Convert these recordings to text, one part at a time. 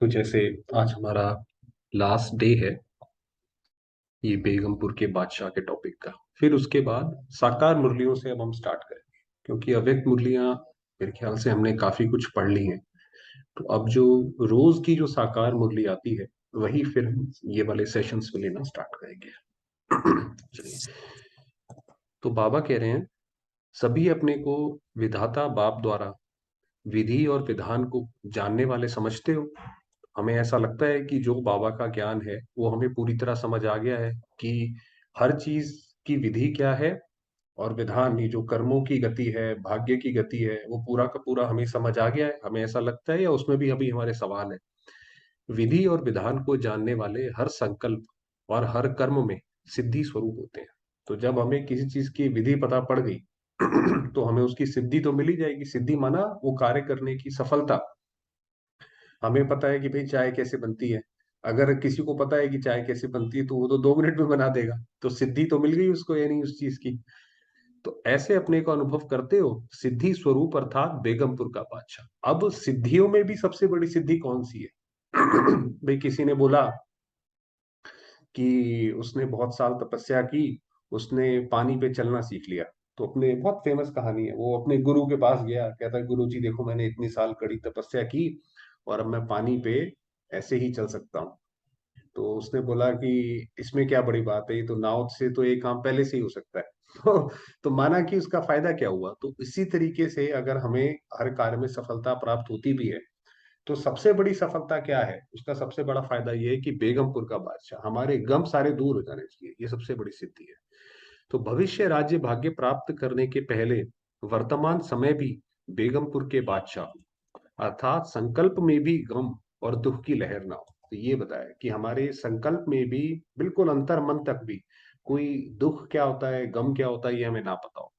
तो जैसे आज हमारा लास्ट डे है ये बेगमपुर के बादशाह के टॉपिक का। फिर उसके बाद साकार मुरलियों से अब हम स्टार्ट करेंगे, क्योंकि अव्यक्त मुरलियां मेरे ख्याल से हमने काफी कुछ पढ़ ली हैं। तो अब जो रोज की जो साकार मुरली आती है वही फिर हम ये वाले सेशंस में लेना स्टार्ट करेंगे। चलिए। तो बाबा कह रहे हैं, सभी अपने को विधाता बाप द्वारा विधि और विधान को जानने वाले समझते हो। हमें ऐसा लगता है कि जो बाबा का ज्ञान है वो हमें पूरी तरह समझ आ गया है कि हर चीज की विधि क्या है और विधान, ये जो कर्मों की गति है, भाग्य की गति है, वो पूरा का पूरा हमें समझ आ गया है। हमें ऐसा लगता है या उसमें भी अभी हमारे सवाल है। विधि और विधान को जानने वाले हर संकल्प और हर कर्म में सिद्धि स्वरूप होते हैं। तो जब हमें किसी चीज की विधि पता पड़ गई तो हमें उसकी सिद्धि तो मिल ही जाएगी। सिद्धि माना वो कार्य करने की सफलता। हमें पता है कि भाई चाय कैसे बनती है। अगर किसी को पता है कि चाय कैसे बनती है तो वो तो 2 मिनट में बना देगा। तो सिद्धि तो मिल गई उसको, यानी उस चीज की। तो ऐसे अपने को अनुभव करते हो सिद्धि स्वरूप अर्थात बेगमपुर का बादशाह। अब सिद्धियों में भी सबसे बड़ी सिद्धि कौन सी है? भाई किसी ने बोला कि उसने बहुत साल तपस्या की, उसने पानी पे चलना सीख लिया। तो अपने बहुत फेमस कहानी है, वो अपने गुरु के पास गया, कहता है गुरु जी देखो मैंने इतनी साल कड़ी तपस्या की और अब मैं पानी पे ऐसे ही चल सकता हूँ। तो उसने बोला कि इसमें क्या बड़ी बात है, ये तो नाव से तो एक काम पहले से ही हो सकता है। तो माना कि उसका फायदा क्या हुआ। तो इसी तरीके से अगर हमें हर कार्य में सफलता प्राप्त होती भी है तो सबसे बड़ी सफलता क्या है, उसका सबसे बड़ा फायदा ये है कि बेगमपुर का बादशाह, हमारे गम सारे दूर हो जाने चाहिए। ये सबसे बड़ी सिद्धि है। तो भविष्य राज्य भाग्य प्राप्त करने के पहले वर्तमान समय भी बेगमपुर के बादशाह अर्थात संकल्प में भी गम और दुख की लहर ना हो। तो ये बताया कि हमारे संकल्प में भी बिल्कुल अंतर मन तक भी कोई दुख क्या होता है, गम क्या होता है, ये हमें ना पता हो।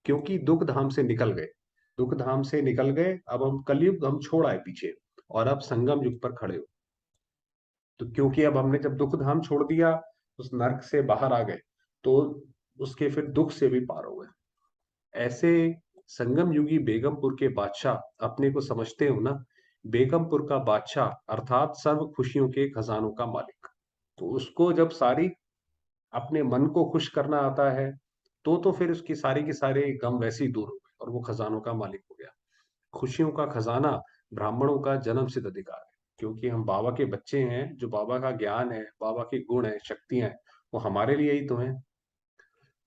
क्योंकि दुख धाम से निकल गए, दुख धाम से निकल गए। अब हम कलयुग हम छोड़ आए पीछे और अब संगम युग पर खड़े हो। तो क्योंकि अब हमने जब दुख धाम छोड़ दिया, उस नर्क से बाहर आ गए, तो उसके फिर दुख से भी पार हो गए। ऐसे संगम युगी बेगमपुर के बादशाह अपने को समझते हो ना, बेगमपुर का बादशाह अर्थात सर्व खुशियों के खजानों का मालिक। तो उसको जब सारी अपने मन को खुश करना आता है तो फिर उसकी सारी के सारे गम वैसे ही दूर हो गए और वो खजानों का मालिक हो गया। खुशियों का खजाना ब्राह्मणों का जन्म सिद्ध अधिकार है। क्योंकि हम बाबा के बच्चे हैं, जो बाबा का ज्ञान है, बाबा के गुण है, शक्तियां हैं, वो हमारे लिए ही तो हैं।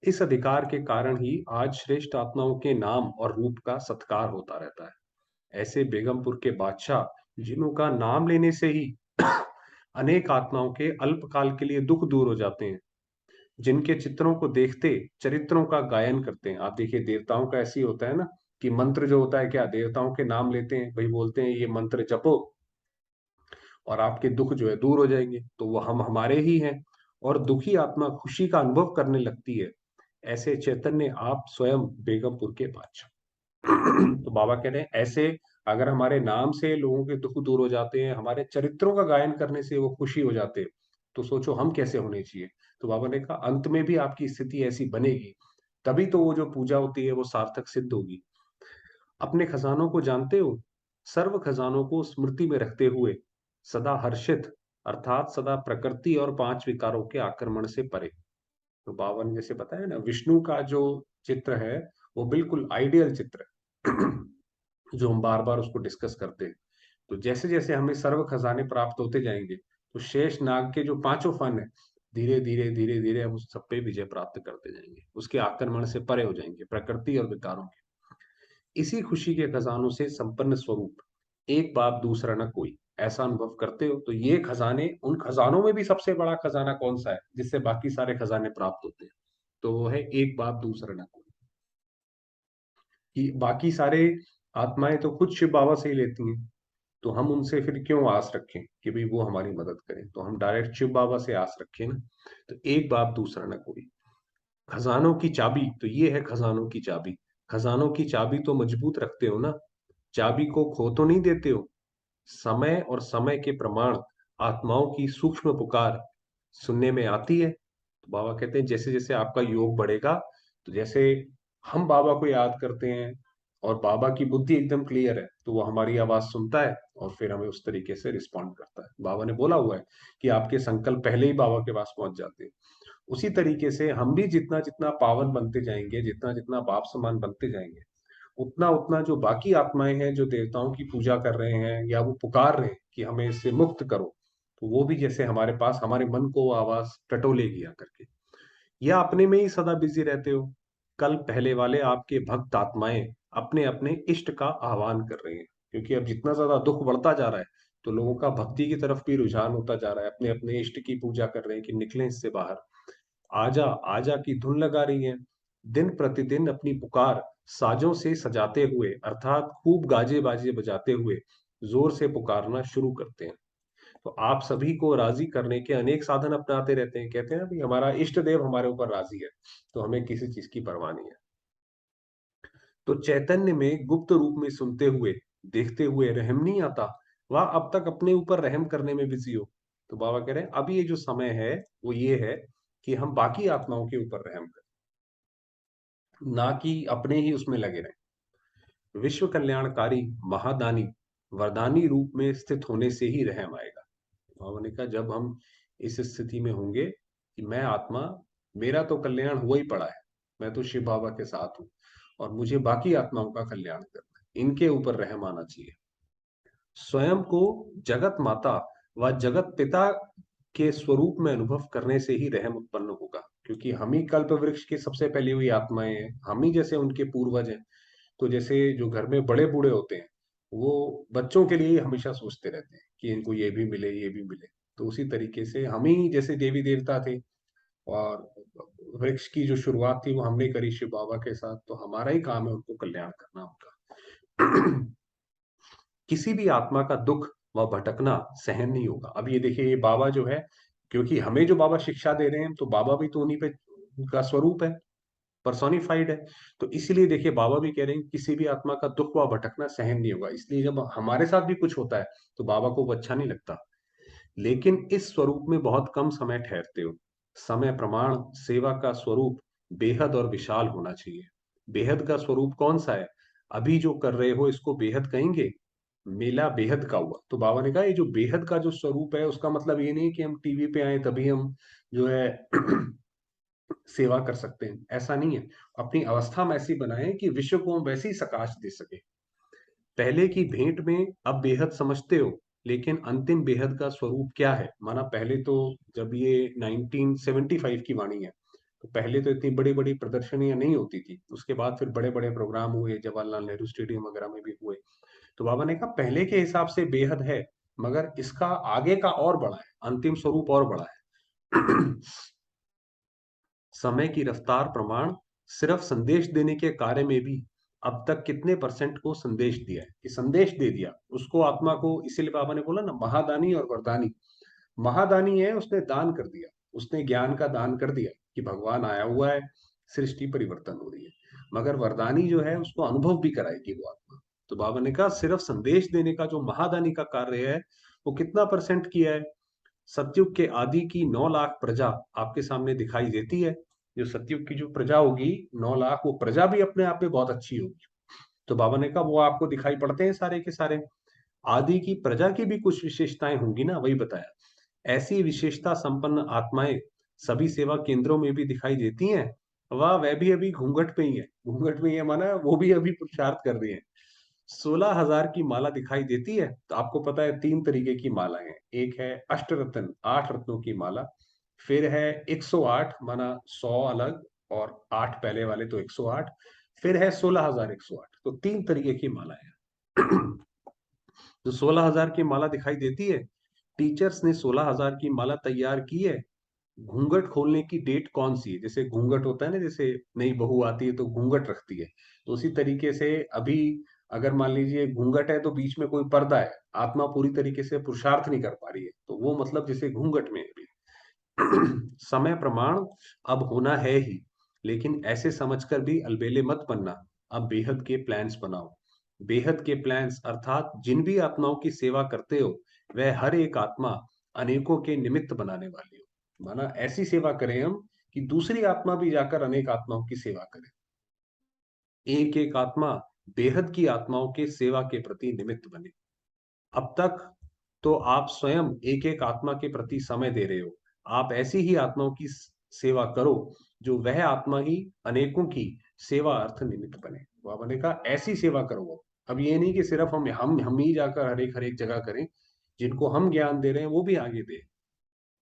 इस अधिकार के कारण ही आज श्रेष्ठ आत्माओं के नाम और रूप का सत्कार होता रहता है। ऐसे बेगमपुर के बादशाह जिन्हों का नाम लेने से ही अनेक आत्माओं के अल्पकाल के लिए दुख दूर हो जाते हैं, जिनके चित्रों को देखते चरित्रों का गायन करते हैं। आप देखिए देवताओं का ऐसे ही होता है ना, कि मंत्र जो होता है, क्या देवताओं के नाम लेते हैं भाई, बोलते हैं ये मंत्र जपो और आपके दुख जो है दूर हो जाएंगे। तो वो हम हमारे ही हैं और दुखी आत्मा खुशी का अनुभव करने लगती है। ऐसे चैतन्य आप स्वयं बेगमपुर के बादशाह। तो बाबा कह रहे हैं ऐसे अगर हमारे नाम से लोगों के दुख दूर हो जाते हैं, हमारे चरित्रों का गायन करने से वो खुशी हो जाते हैं, तो सोचो हम कैसे होने चाहिए। तो बाबा ने कहा अंत में भी आपकी स्थिति ऐसी बनेगी, तभी तो वो जो पूजा होती है वो सार्थक सिद्ध होगी। अपने खजानों को जानते हो, सर्व खजानों को स्मृति में रखते हुए सदा हर्षित अर्थात सदा प्रकृति और 5 विकारों के आक्रमण से परे। तो बाबा ने जैसे बताया ना, विष्णु का जो चित्र है वो बिल्कुल आइडियल चित्र है। जो हम बार बार उसको डिस्कस करते हैं। तो जैसे जैसे हमें सर्व खजाने प्राप्त होते जाएंगे तो शेष नाग के जो 5 फन है, धीरे धीरे धीरे धीरे हम उस सब पे विजय प्राप्त करते जाएंगे, उसके आक्रमण से परे हो जाएंगे, प्रकृति और विकारों के। इसी खुशी के खजानों से संपन्न स्वरूप, एक बाप दूसरा न कोई, ऐसा अनुभव करते हो। तो ये खजाने, उन खजानों में भी सबसे बड़ा खजाना कौन सा है जिससे बाकी सारे खजाने प्राप्त होते हैं? तो वो है एक बाप दूसरा न कोई। कि बाकी सारे आत्माएं तो खुद शिव बाबा से ही लेती हैं, तो हम उनसे फिर क्यों आस रखें कि भाई वो हमारी मदद करें? तो हम डायरेक्ट शिव बाबा से आस रखें ना। तो एक बाप दूसरा न कोई। खजानों की चाबी, तो ये है खजानों की चाबी। खजानों की चाबी तो मजबूत रखते हो ना, चाबी को खो तो नहीं देते हो। समय और समय के प्रमाण आत्माओं की सूक्ष्म पुकार सुनने में आती है। तो बाबा कहते हैं जैसे जैसे आपका योग बढ़ेगा, तो जैसे हम बाबा को याद करते हैं और बाबा की बुद्धि एकदम क्लियर है, तो वो हमारी आवाज सुनता है और फिर हमें उस तरीके से रिस्पॉन्ड करता है। बाबा ने बोला हुआ है कि आपके संकल्प पहले ही बाबा के पास पहुंच जाते हैं। उसी तरीके से हम भी जितना जितना पावन बनते जाएंगे, जितना जितना बाप समान बनते जाएंगे, उतना उतना जो बाकी आत्माएं हैं जो देवताओं की पूजा कर रहे हैं या वो पुकार रहे हैं कि हमें इससे मुक्त करो, तो वो भी जैसे हमारे पास हमारे मन को वो आवाज टटोलेगी आकर के। या अपने में ही सदा बिजी रहते हो, कल पहले वाले आपके भक्त आत्माएं अपने अपने इष्ट का आह्वान कर रहे हैं, क्योंकि अब जितना ज्यादा दुख बढ़ता जा रहा है तो लोगों का भक्ति की तरफ भी रुझान होता जा रहा है, अपने अपने इष्ट की पूजा कर रहे हैं कि निकलें इससे बाहर। आजा आजा की धुन लगा रही है, दिन प्रतिदिन अपनी पुकार साजों से सजाते हुए, अर्थात खूब गाजे बाजे बजाते हुए जोर से पुकारना शुरू करते हैं। तो आप सभी को राजी करने के अनेक साधन अपनाते रहते हैं, कहते हैं ना भाई हमारा इष्ट देव हमारे ऊपर राजी है, तो हमें किसी चीज की परवाह नहीं है। तो चैतन्य में गुप्त रूप में सुनते हुए देखते हुए रहम नहीं आता, वह अब तक अपने ऊपर रहम करने में बिजी हो। तो बाबा कह रहे हैं अभी ये जो समय है वो ये है कि हम बाकी आत्माओं के ऊपर रहम करें, ना कि अपने ही उसमें लगे रहें। विश्व कल्याणकारी महादानी वरदानी रूप में स्थित होने से ही रहम आएगा। बाबा ने कहा जब हम इस स्थिति में होंगे कि मैं आत्मा, मेरा तो कल्याण हुआ ही पड़ा है, मैं तो शिव बाबा के साथ हूं और मुझे बाकी आत्माओं का कल्याण करना है, इनके ऊपर रहम आना चाहिए। स्वयं को जगत माता व जगत पिता के स्वरूप में अनुभव करने से ही रहम उत्पन्न होगा, क्योंकि हम ही कल्प वृक्ष की सबसे पहली हुई आत्माएं हैं, हम ही जैसे उनके पूर्वज हैं। तो जैसे जो घर में बड़े बूढ़े होते हैं, वो बच्चों के लिए ही हमेशा सोचते रहते हैं कि इनको ये भी मिले ये भी मिले। तो उसी तरीके से हम ही जैसे देवी देवता थे और वृक्ष की जो शुरुआत थी वो हमने करी शिव बाबा के साथ, तो हमारा ही काम है उनको कल्याण करना उनका। किसी भी आत्मा का दुख व भटकना सहन नहीं होगा। अब ये देखिए ये बाबा जो है, क्योंकि हमें जो बाबा शिक्षा दे रहे हैं तो बाबा भी तो उन्हीं पे का स्वरूप है, पर्सोनिफाइड है। तो इसीलिए देखिए बाबा भी कह रहे हैं किसी भी आत्मा का दुख व भटकना सहन नहीं होगा। इसलिए जब हमारे साथ भी कुछ होता है तो बाबा को वो अच्छा नहीं लगता। लेकिन इस स्वरूप में बहुत कम समय ठहरते हो। समय प्रमाण सेवा का स्वरूप बेहद और विशाल होना चाहिए। बेहद का स्वरूप कौन सा है? अभी जो कर रहे हो इसको बेहद कहेंगे। मेला बेहद का हुआ, तो बाबा ने कहा ये जो बेहद का जो स्वरूप है उसका मतलब ये नहीं कि हम टीवी पे आए तभी हम जो है सेवा कर सकते हैं, ऐसा नहीं है। अपनी अवस्था हम ऐसी बनाएं कि विश्व को हम वैसी सकाश दे सके। पहले की भेंट में अब बेहद समझते हो, लेकिन अंतिम बेहद का स्वरूप क्या है? माना पहले तो जब ये 1975 की वाणी है, तो पहले तो इतनी बड़ी बड़ी प्रदर्शनियां नहीं होती थी, उसके बाद फिर बड़े बड़े प्रोग्राम हुए, जवाहरलाल नेहरू स्टेडियम वगैरह में भी हुए। तो बाबा ने कहा पहले के हिसाब से बेहद है, मगर इसका आगे का और बड़ा है, अंतिम स्वरूप और बड़ा है। समय की रफ्तार प्रमाण सिर्फ संदेश देने के कार्य में भी अब तक कितने परसेंट को संदेश दिया है, कि संदेश दे दिया उसको आत्मा को। इसीलिए बाबा ने बोला ना महादानी और वरदानी। महादानी है, उसने दान कर दिया, उसने ज्ञान का दान कर दिया कि भगवान आया हुआ है, सृष्टि परिवर्तन हो रही है। मगर वरदानी जो है उसको अनुभव भी कराएगी वो आत्मा। तो बाबा ने कहा सिर्फ संदेश देने का जो महादानी का कार्य है वो कितना परसेंट किया है? सतयुग के आदि की 9 लाख प्रजा आपके सामने दिखाई देती है। जो सतयुग की जो प्रजा होगी 9 लाख, वो प्रजा भी अपने आप में बहुत अच्छी होगी। तो बाबा ने कहा वो आपको दिखाई पड़ते हैं सारे के सारे। आदि की प्रजा की भी कुछ विशेषताएं होंगी ना, वही बताया। ऐसी विशेषता संपन्न आत्माएं सभी सेवा केंद्रों में भी दिखाई देती हैं। वह भी अभी घूंघट पे ही है, घूंघट में ही है माना वो भी अभी पुरुषार्थ कर रही है। 16,000 की माला दिखाई देती है। तो आपको पता है 3 तरीके की माला है, एक है अष्टरत्न 8 रत्नों की माला, फिर है 108 माना 100 अलग और 8 पहले वाले तो 108, फिर है 16,108। तो 3 तरीके की माला है। जो 16,000 की माला दिखाई देती है, टीचर्स ने 16,000 की माला तैयार की है। घूंघट खोलने की डेट कौन सी है? जैसे घूंघट होता है ना, जैसे नई बहू आती है तो घूंघट रखती है, तो उसी तरीके से अभी अगर मान लीजिए घूंघट है तो बीच में कोई पर्दा है, आत्मा पूरी तरीके से पुरुषार्थ नहीं कर पा रही है, तो वो मतलब जैसे घूंघट में है अभी। समय प्रमाण अब होना है ही, लेकिन ऐसे समझकर भी अलबेले मत बनना। अब बेहद के प्लान्स बनाओ। बेहद के प्लान्स अर्थात जिन भी आत्माओं की सेवा करते हो वह हर एक आत्मा अनेकों के निमित्त बनाने वाली हो। माना ऐसी सेवा करें हम कि दूसरी आत्मा भी जाकर अनेक आत्माओं की सेवा करे। एक एक आत्मा बेहद की आत्माओं के सेवा के प्रति निमित्त बने। अब तक तो आप स्वयं एक एक आत्मा के प्रति समय दे रहे हो। आप ऐसी ही आत्माओं की सेवा करो जो वह आत्मा ही अनेकों की सेवा अर्थ निमित्त बने। बाबा ने कहा ऐसी सेवा करो। अब ये नहीं कि सिर्फ हम ही जाकर हर एक जगह करें, जिनको हम ज्ञान दे रहे हैं वो भी आगे दे,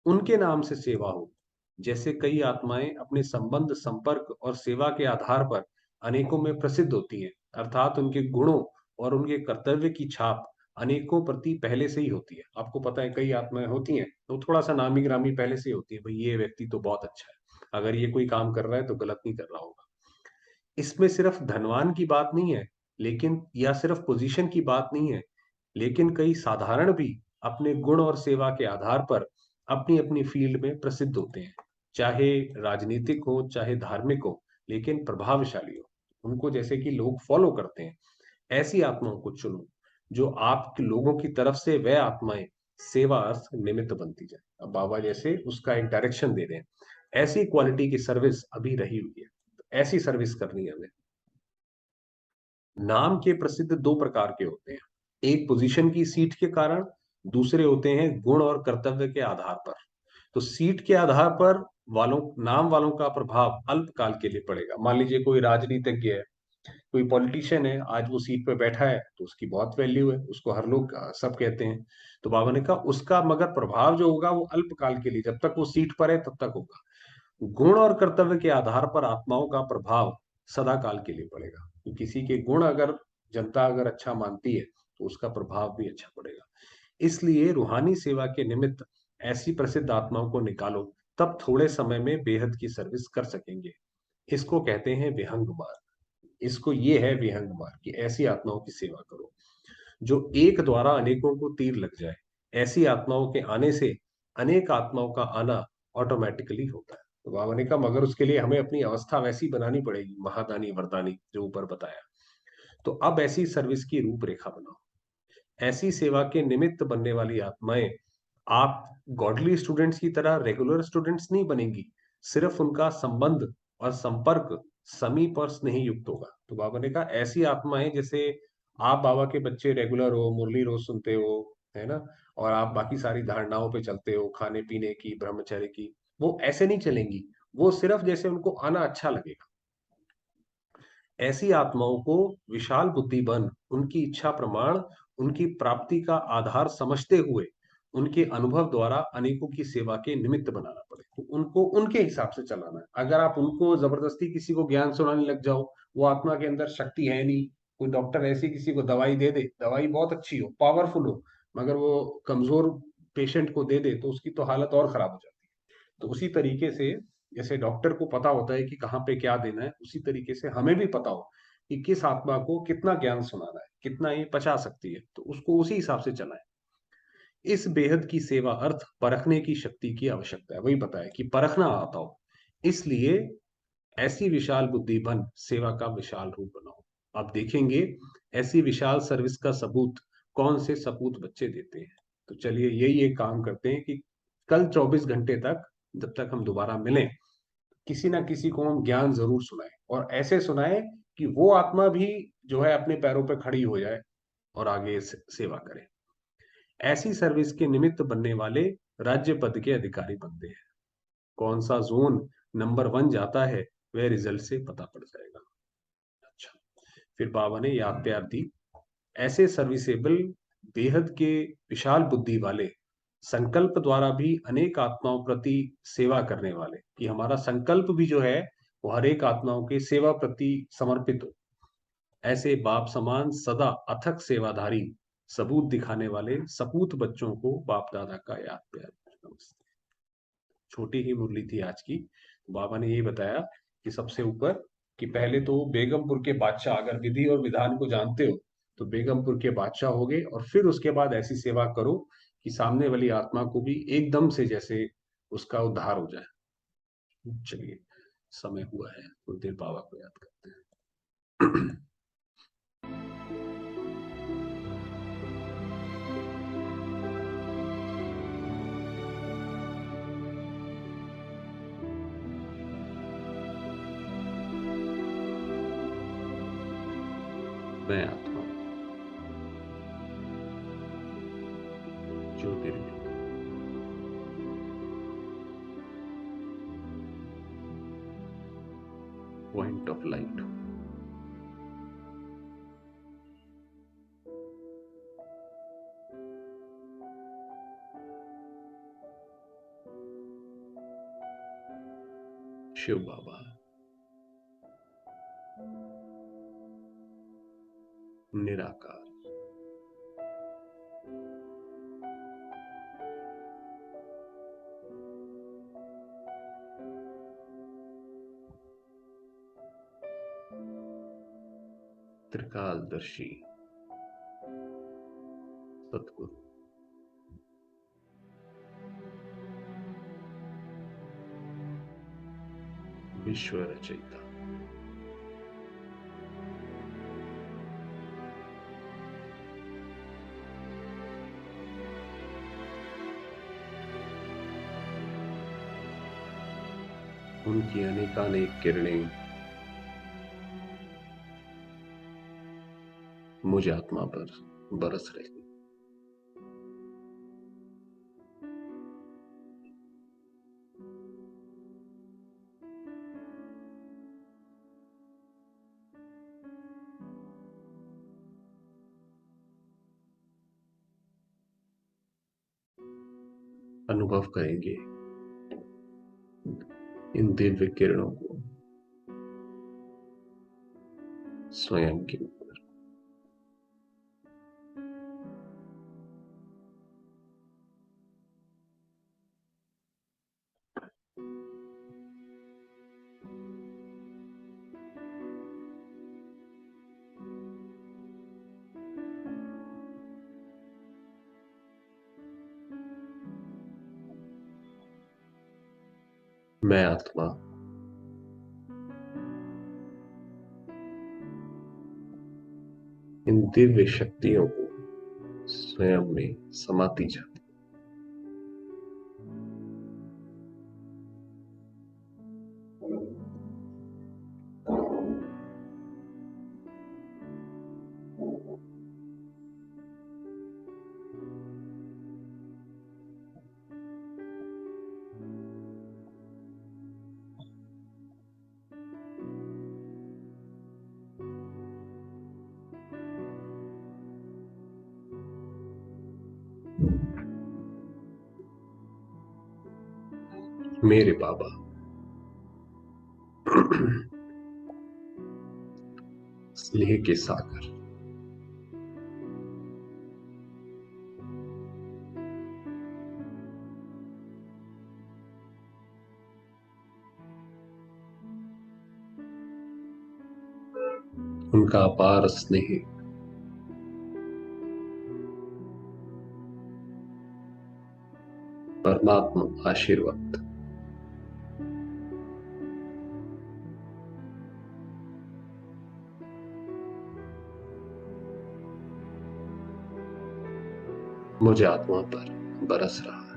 उनके नाम से सेवा हो। जैसे कई आत्माएं अपने संबंध, संपर्क और सेवा के आधार पर अनेकों में प्रसिद्ध होती हैं, अर्थात उनके गुणों और उनके कर्तव्य की छाप अनेकों प्रति पहले से ही होती है। आपको पता है कई आत्माएं होती हैं तो थोड़ा सा नामी ग्रामी पहले से ही होती है, भाई ये व्यक्ति तो बहुत अच्छा है, अगर ये कोई काम कर रहा है तो गलत नहीं कर रहा होगा। इसमें सिर्फ धनवान की बात नहीं है, लेकिन या सिर्फ पोजीशन की बात नहीं है, लेकिन कई साधारण भी अपने गुण और सेवा के आधार पर अपनी अपनी फील्ड में प्रसिद्ध होते हैं, चाहे राजनीतिक हो चाहे धार्मिक हो, लेकिन प्रभावशाली हो, उनको जैसे कि लोग फॉलो करते हैं। ऐसी आत्माओं को चुनो जो आपके लोगों की तरफ से वह आत्माएं सेवा अर्थ निमित्त बनती जाए। अब बाबा जैसे उसका एक डायरेक्शन दे रहे हैं, ऐसी क्वालिटी की सर्विस अभी रही हुई है, ऐसी सर्विस करनी है हमें। नाम के प्रसिद्ध दो प्रकार के होते हैं, एक पोजीशन की सीट के कारण, दूसरे होते हैं गुण और कर्तव्य के आधार पर। तो सीट के आधार पर वालों नाम वालों का प्रभाव अल्पकाल के लिए पड़ेगा। मान लीजिए कोई राजनीतिज्ञ है, कोई पॉलिटिशियन है, आज वो सीट पे बैठा है तो उसकी बहुत वैल्यू है, उसको हर लोग सब कहते हैं। तो बाबा ने कहा उसका मगर प्रभाव जो होगा वो अल्पकाल के लिए, जब तक वो सीट पर है तब तक होगा। गुण और कर्तव्य के आधार पर आत्माओं का प्रभाव सदा काल के लिए पड़ेगा। तो किसी के गुण अगर जनता अगर अच्छा मानती है तो उसका प्रभाव भी अच्छा पड़ेगा। इसलिए रूहानी सेवा के निमित्त ऐसी प्रसिद्ध आत्माओं को निकालो, तब थोड़े समय में बेहद की सर्विस कर सकेंगे। इसको कहते हैं विहंग मार्ग। इसको ये है विहंग मार्ग कि ऐसी आत्माओं की सेवा करो जो एक द्वारा अनेकों को तीर लग जाए। ऐसी आत्माओं के आने से अनेक आत्माओं का आना ऑटोमेटिकली होता है। तो बाबा ने कहा मगर उसके लिए हमें अपनी अवस्था वैसी बनानी पड़ेगी, महादानी वरदानी जो ऊपर बताया। तो अब ऐसी सर्विस की रूपरेखा बनाओ। ऐसी सेवा के निमित्त बनने वाली आत्माएं आप गॉडली स्टूडेंट्स की तरह रेगुलर स्टूडेंट्स नहीं बनेंगी, सिर्फ उनका संबंध और संपर्क समीप और स्नेही युक्त होगा। तो बाबा ने कहा ऐसी आत्माएं जैसे आप बाबा के बच्चे रेगुलर हो, मुरली रोज सुनते हो, है ना, और आप बाकी सारी धारणाओं पे चलते हो, खाने पीने की, ब्रह्मचर्य की, वो ऐसे नहीं चलेंगी। वो सिर्फ जैसे उनको आना अच्छा लगेगा। ऐसी आत्माओं को विशाल बुद्धि बन उनकी इच्छा प्रमाण, उनकी प्राप्ति का आधार समझते हुए उनके अनुभव द्वारा अनेकों की सेवा के निमित्त बनाना पड़े। तो उनको उनके हिसाब से चलाना है। अगर आप उनको जबरदस्ती किसी को ज्ञान सुनाने लग जाओ, वो आत्मा के अंदर शक्ति है नहीं। कोई डॉक्टर ऐसी किसी को दवाई दे दे, दवाई बहुत अच्छी हो, पावरफुल हो, मगर वो कमजोर पेशेंट को दे दे तो उसकी तो हालत और खराब हो जाती है। तो उसी तरीके से जैसे डॉक्टर को पता होता है कि कहाँ पे क्या देना है, उसी तरीके से हमें भी पता हो कि किस आत्मा को कितना ज्ञान सुनाना है, कितना ये पचा सकती है, तो उसको उसी हिसाब से चलाएं। इस बेहद की सेवा अर्थ परखने की शक्ति की आवश्यकता है, वही बताया कि परखना आता हो। इसलिए ऐसी विशाल बुद्धि बन सेवा का विशाल रूप बनाओ। आप देखेंगे ऐसी विशाल सर्विस का सबूत कौन से सपूत बच्चे देते हैं। तो चलिए यही एक काम करते हैं कि कल 24 घंटे तक, जब तक हम दोबारा मिलें, किसी ना किसी को हम ज्ञान जरूर सुनाएं, और ऐसे सुनाएं कि वो आत्मा भी जो है अपने पैरों पे खड़ी हो जाए और आगे सेवा करे। ऐसी सर्विस के निमित्त बनने वाले राज्य पद के अधिकारी बनते हैं। कौन सा जोन नंबर 1 जाता है वह रिजल्ट से पता पड़ जाएगा। अच्छा, फिर बाबा ने याद प्यार दी। ऐसे सर्विसेबल, बेहद के विशाल बुद्धि वाले, संकल्प द्वारा भी अनेक आत्माओं प्रति सेवा करने वाले, कि हमारा संकल्प भी जो है वो हर एक आत्माओं के सेवा प्रति समर्पित हो। ऐसे बाप समान सदा अथक सेवाधारी, सबूत दिखाने वाले सपूत बच्चों को बाप दादा का याद प्यार नमस्ते। छोटी ही मुरली थी आज की। बाबा ने यही बताया कि सबसे ऊपर कि पहले तो बेगमपुर के बादशाह, अगर विधि और विधान को जानते हो तो बेगमपुर के बादशाह हो गए, और फिर उसके बाद ऐसी सेवा करो कि सामने वाली आत्मा को भी एकदम से जैसे उसका उद्धार हो जाए। चलिए, समय हुआ है, थोड़ी देर बाबा को याद करते हैं। मैं आत्मा ज्योतिर्लिंग। Point of light. Shiv Baba. निराकार। त्रिकालदर्शी। सतगुरु। विश्व रचयिता। उनकी अनेकानेक किरणें मुझ आत्मा पर बरस रही। अनुभव करेंगे इन दिव्य किरणों को स्वयं के ऊपर। मैं आत्मा इन दिव्य शक्तियों को स्वयं में समाती जाती। मेरे बाबा स्नेह के सागर। उनका अपार स्नेह परमात्मा आशीर्वाद मुझे आत्मा पर बरस रहा है।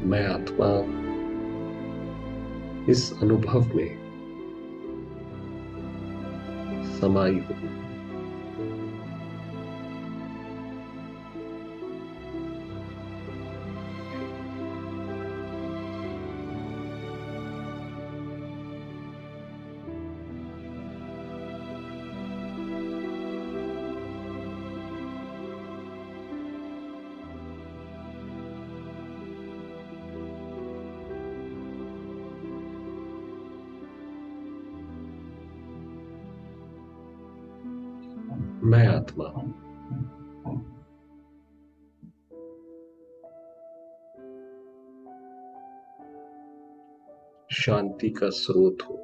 मैं आत्मा इस अनुभव में समाई हूं। मैं आत्मा शांति का स्रोत हूं।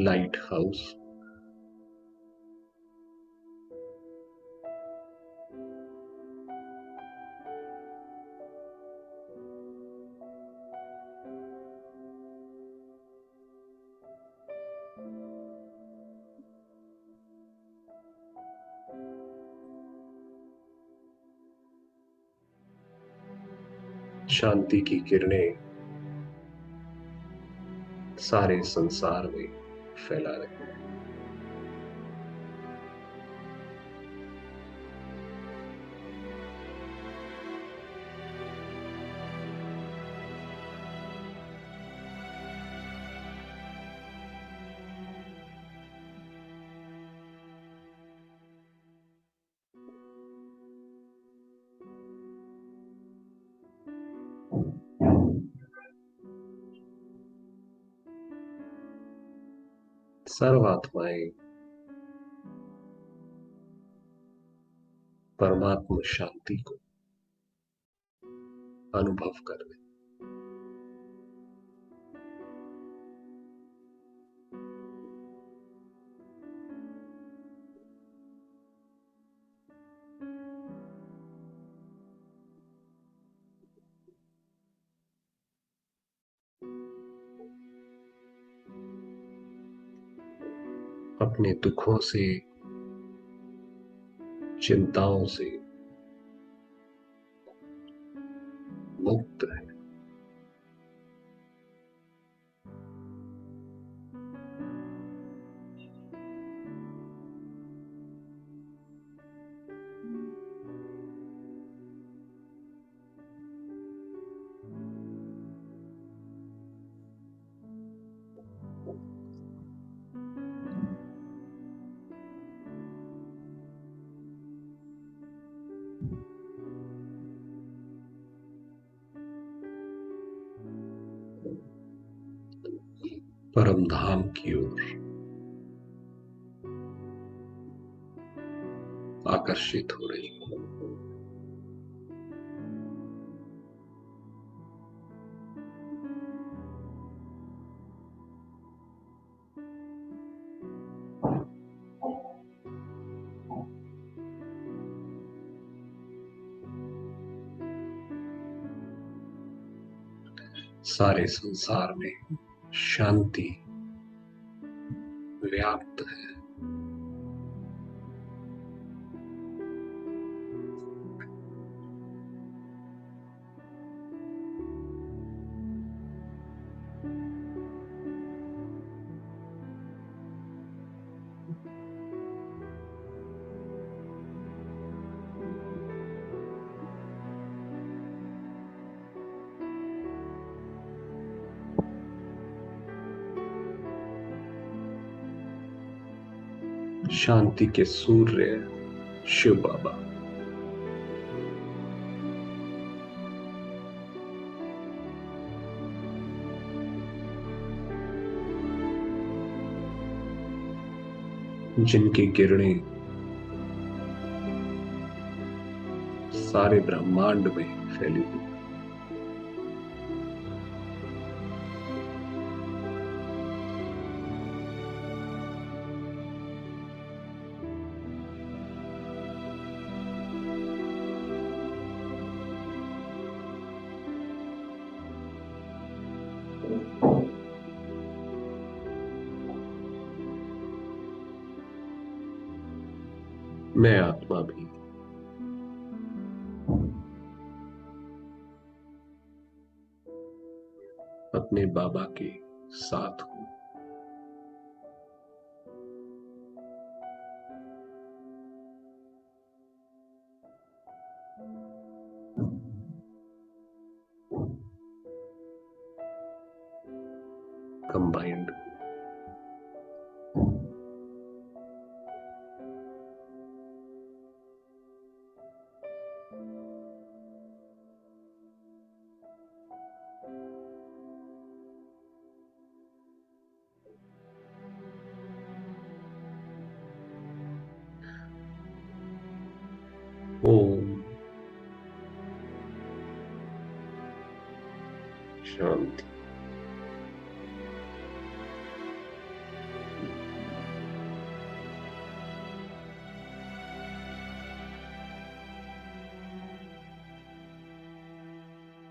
Light house. शांति की किरणें सारे संसार में फैला रहे हैं। सर्वात्माएं परमात्मा शांति को अनुभव कर रहे हैं। अपने दुखों से, चिंताओं से मुक्त है। परम धाम की ओर आकर्षित हो रही हूं। सारे संसार में शांति व्याप्त है। शांति के सूर्य शिव बाबा जिनकी किरणें सारे ब्रह्मांड में फैली हुई। मैं आत्मा भी अपने बाबा के साथ हूं। कंबाइंड ओम शांति।